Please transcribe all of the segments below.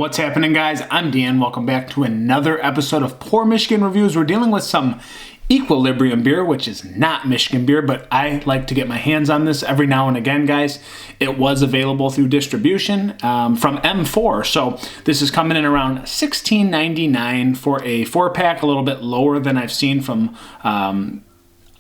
What's happening, guys? I'm Dan. Welcome back to another episode of Pour Michigan Reviews. We're dealing with some Equilibrium beer, which is not Michigan beer, but I like to get my hands on this every now and again, guys. It was available through distribution from M4, so this is coming in around $16.99 for a 4-pack, a little bit lower than I've seen from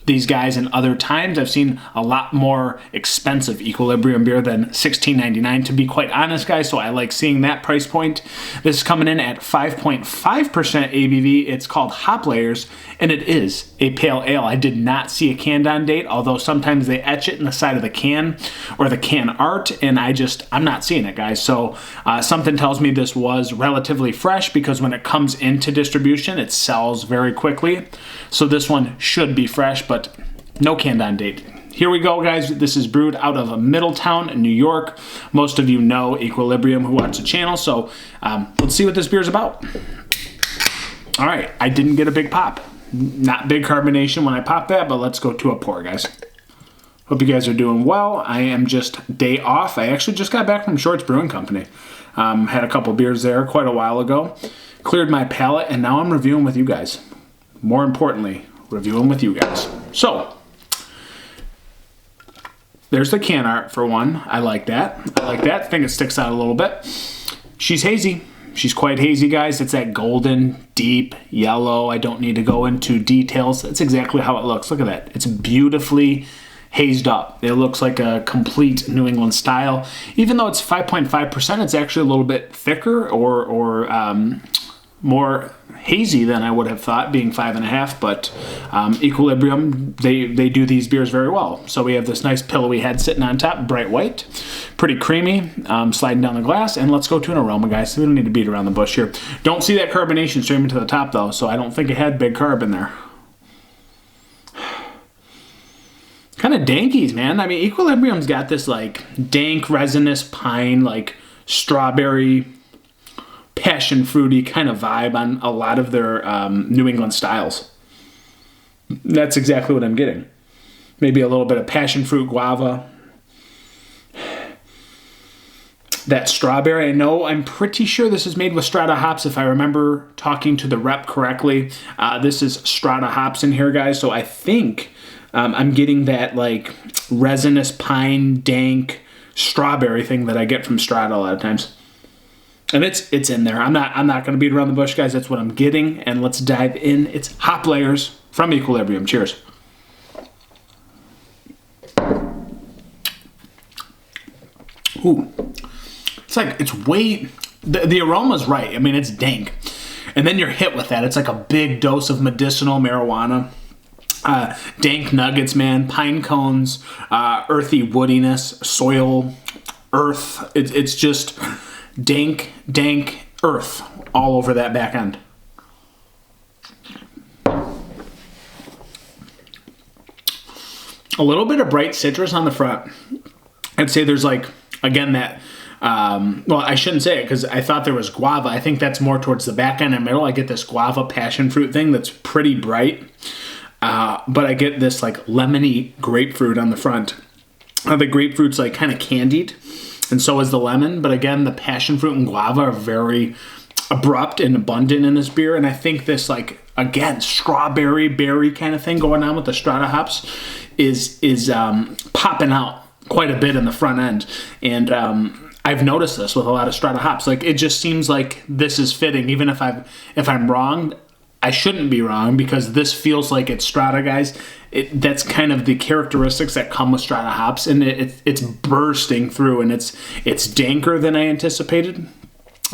these guys in other times. I've seen a lot more expensive Equilibrium beer than $16.99, to be quite honest, guys, so I like seeing that price point. This is coming in at 5.5% ABV. It's called Hop Layers, and it is a pale ale. I did not see a canned on date, although sometimes they etch it in the side of the can or the can art, and I'm not seeing it, guys. So something tells me this was relatively fresh, because when it comes into distribution, it sells very quickly. So this one should be fresh, but no canned on date. Here we go, guys. This is brewed out of Middletown, New York. Most of you know Equilibrium who watch the channel, so let's see what this beer is about. All right, I didn't get a big pop. Not big carbonation when I pop that, but let's go to a pour, guys. Hope you guys are doing well. I am just day off. I actually just got back from Shorts Brewing Company. Had a couple beers there quite a while ago. Cleared my palate, and now I'm reviewing with you guys. More importantly, reviewing with you guys. So, there's the can art for one. I like that. I think it sticks out a little bit. She's hazy. She's quite hazy, guys. It's that golden, deep yellow. I don't need to go into details. That's exactly how it looks. Look at that. It's beautifully hazed up. It looks like a complete New England style. Even though it's 5.5%, it's actually a little bit thicker or more hazy than I would have thought, being 5.5, but Equilibrium, they do these beers very well. So we have this nice pillowy head sitting on top, bright white, pretty creamy, sliding down the glass, and let's go to an aroma, guys. So we don't need to beat around the bush here. Don't see that carbonation streaming to the top, though, so I don't think it had big carb in there. Kind of dankies, man. I mean, Equilibrium's got this, like, dank, resinous pine, like, strawberry, passion fruity kind of vibe on a lot of their New England styles. That's exactly what I'm getting. Maybe a little bit of passion fruit guava. That strawberry, I'm pretty sure this is made with Strata hops, if I remember talking to the rep correctly. This is Strata hops in here, guys, so I think I'm getting that like resinous pine, dank strawberry thing that I get from Strata a lot of times. And it's in there. I'm not going to beat around the bush, guys. That's what I'm getting. And let's dive in. It's Hop Layers from Equilibrium. Cheers. Ooh. It's like, it's way, the aroma's right. I mean, it's dank. And then you're hit with that. It's like a big dose of medicinal marijuana. Dank nuggets, man. Pine cones, earthy woodiness, soil, earth. It's just dank earth all over that back end. A little bit of bright citrus on the front. I'd say there's like, again, that, well, I shouldn't say it because I thought there was guava. I think that's more towards the back end and middle. I get this guava passion fruit thing that's pretty bright. But I get this like lemony grapefruit on the front. The grapefruit's like kind of candied. And so is the lemon, but again, the passion fruit and guava are very abrupt and abundant in this beer. And I think this, like, again, strawberry, berry kind of thing going on with the Strata hops is popping out quite a bit in the front end. And I've noticed this with a lot of Strata hops. Like, it just seems like this is fitting. Even if I'm wrong, I shouldn't be wrong, because this feels like it's Strata, guys. That's kind of the characteristics that come with Strata hops, and it's bursting through, and it's danker than I anticipated.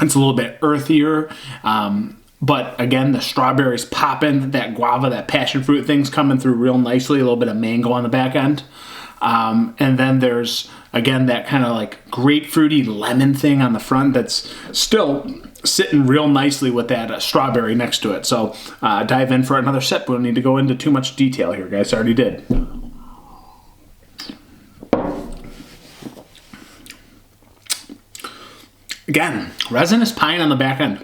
It's a little bit earthier, but again, the strawberries popping, that guava, that passion fruit thing's coming through real nicely. A little bit of mango on the back end, and then there's again that kind of like grapefruity lemon thing on the front that's still sitting real nicely with that strawberry next to it. So dive in for another sip. We don't need to go into too much detail here, guys. I already did. Again, resinous pine on the back end.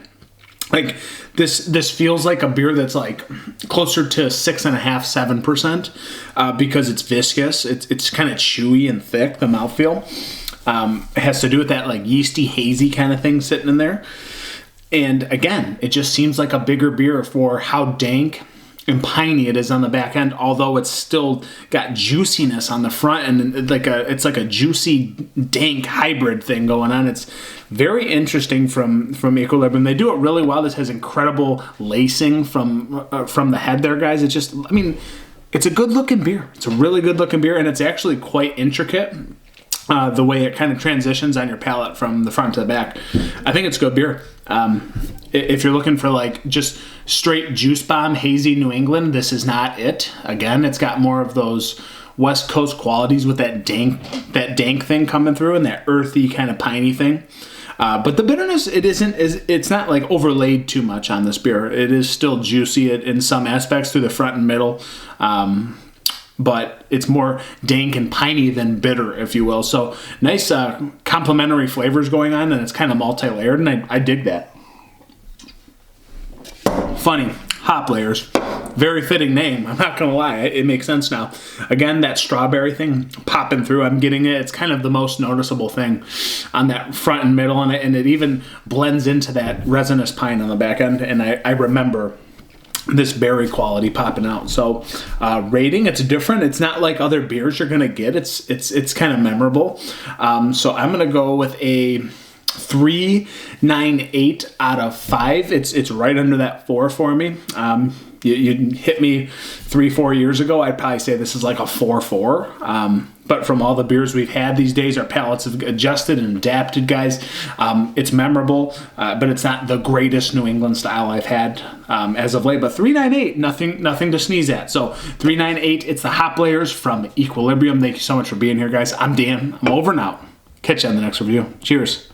Like this feels like a beer that's like closer to 6.5–7%, because it's viscous. It's kind of chewy and thick, the mouthfeel. It has to do with that like yeasty, hazy kind of thing sitting in there. And again, it just seems like a bigger beer for how dank and piney it is on the back end, although it's still got juiciness on the front, and it's like a juicy dank hybrid thing going on. It's very interesting from Equilibrium. They do it really well. This has incredible lacing from the head there, guys. It's just, I mean, it's a good looking beer. It's a really good looking beer, and it's actually quite intricate. The way it kind of transitions on your palate from the front to the back. I think it's good beer. If you're looking for like just straight juice bomb hazy New England, this is not it. Again, it's got more of those West Coast qualities with that dank thing coming through and that earthy kind of piney thing. But the bitterness, it's not like overlaid too much on this beer. It is still juicy in some aspects through the front and middle. But it's more dank and piney than bitter, if you will. So nice complementary flavors going on, and it's kind of multi-layered, and I dig that. Funny, hop layers. Very fitting name, I'm not gonna lie, it makes sense now. Again, that strawberry thing popping through, I'm getting it. It's kind of the most noticeable thing on that front and middle, and it even blends into that resinous pine on the back end, and I remember this berry quality popping out. So rating, it's different. It's not like other beers you're gonna get. It's kind of memorable. So I'm gonna go with a 3.98 out of 5. It's right under that 4 for me. You hit me 3-4 years ago, I'd probably say this is like a 4.4. But from all the beers we've had these days, our palates have adjusted and adapted, guys. It's memorable, but it's not the greatest New England style I've had as of late. But 3.98, nothing to sneeze at. So 3.98, it's the hop layers from Equilibrium. Thank you so much for being here, guys. I'm Dan. I'm over and out. Catch you on the next review. Cheers.